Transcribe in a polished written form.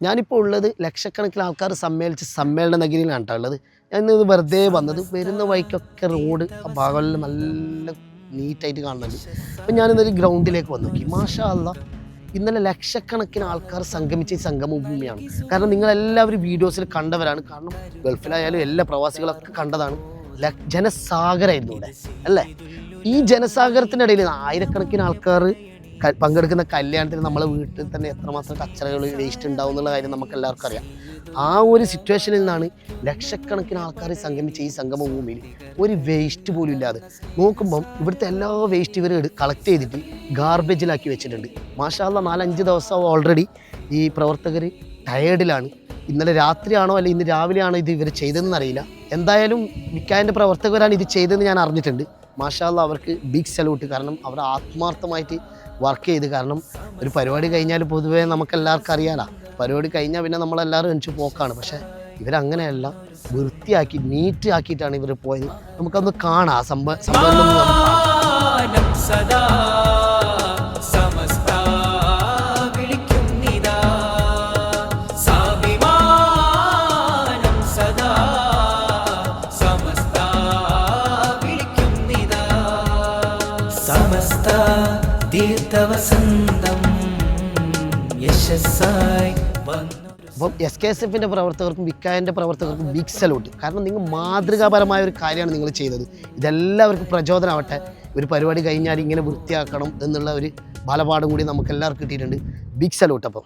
ഞാനിപ്പോൾ ഉള്ളത് ലക്ഷക്കണക്കിന് ആൾക്കാർ സമ്മേളിച്ച് സമ്മേളന നഗരിയിലാണ് കേട്ടോ ഉള്ളത്. ഞാൻ ഇന്ന് വെറുതെ വന്നത്, വരുന്ന വഴിക്കൊക്കെ റോഡ് ആ ഭാഗങ്ങളിൽ നല്ല നീറ്റായിട്ട് കാണുന്നുണ്ട്. അപ്പം ഞാനിന്നൊരു ഗ്രൗണ്ടിലേക്ക് വന്നു നോക്കി. മാഷാ അല്ലാഹ്, ഇന്നലെ ലക്ഷക്കണക്കിന് ആൾക്കാർ സംഗമിച്ച ഈ സംഗമഭൂമിയാണ്. കാരണം നിങ്ങളെല്ലാവരും വീഡിയോസിൽ കണ്ടവരാണ്. കാരണം ഗൾഫിലായാലും എല്ലാ പ്രവാസികളൊക്കെ കണ്ടതാണ്. ജനസാഗരമായിരുന്നു ഇവിടെ അല്ലേ. ഈ ജനസാഗരത്തിൻ്റെ ഇടയിൽ ആയിരക്കണക്കിന് ആൾക്കാർ പങ്കെടുക്കുന്ന കല്യാണത്തിന് നമ്മളെ വീട്ടിൽ തന്നെ എത്രമാത്രം കച്ചറകൾ വേസ്റ്റ് ഉണ്ടാവും എന്നുള്ള കാര്യം നമുക്ക് എല്ലാവർക്കും അറിയാം. ആ ഒരു സിറ്റുവേഷനിൽ നിന്നാണ് ലക്ഷക്കണക്കിന് ആൾക്കാർ സംഗമിച്ച ഈ സംഗമഭൂമിയിൽ ഒരു വേസ്റ്റ് പോലും ഇല്ലാതെ നോക്കുമ്പം ഇവിടുത്തെ എല്ലാ വേസ്റ്റ് ഇവർ കളക്ട് ചെയ്തിട്ട് ഗാർബേജിലാക്കി വെച്ചിട്ടുണ്ട്. മാഷാ അല്ലാഹ്, 4-5 ദിവസം ഓൾറെഡി ഈ പ്രവർത്തകർ ടയേർഡിലാണ്. ഇന്നലെ രാത്രിയാണോ അല്ലെങ്കിൽ ഇന്ന് രാവിലെയാണോ ഇത് ഇവർ ചെയ്തതെന്ന് അറിയില്ല. എന്തായാലും വിക്കായൻ്റെ പ്രവർത്തകരാണ് ഇത് ചെയ്തതെന്ന് ഞാൻ അറിഞ്ഞിട്ടുണ്ട്. മാഷാ അല്ലാഹ്, അവർക്ക് ബിഗ് സല്യൂട്ട്. കാരണം അവർ ആത്മാർത്ഥമായിട്ട് വർക്ക് ചെയ്ത്. കാരണം ഒരു പരിപാടി കഴിഞ്ഞാൽ പൊതുവേ നമുക്കെല്ലാവർക്കും അറിയാലോ, പരിപാടി കഴിഞ്ഞാൽ പിന്നെ നമ്മളെല്ലാവരും എണിച്ച് പോക്കാണ്. പക്ഷേ ഇവരങ്ങനെയല്ല, വൃത്തിയാക്കി നീറ്റ് ആക്കിയിട്ടാണ് ഇവർ പോയത്. നമുക്കൊന്ന് കാണാം സംഭവം അപ്പം SKSF-ൻ്റെ പ്രവർത്തകർക്കും വിക്കായൻ്റെ പ്രവർത്തകർക്കും ബിഗ് സല്യൂട്ട്. കാരണം നിങ്ങൾ മാതൃകാപരമായ ഒരു കാര്യമാണ് നിങ്ങൾ ചെയ്തത്. ഇതെല്ലാവർക്കും പ്രചോദനമാവട്ടെ. ഒരു പരിപാടി കഴിഞ്ഞാൽ ഇങ്ങനെ വൃത്തിയാക്കണം എന്നുള്ള ഒരു ബാലപാഠം കൂടി നമുക്ക് എല്ലാവർക്കും കിട്ടിയിട്ടുണ്ട്. Big salute. അപ്പം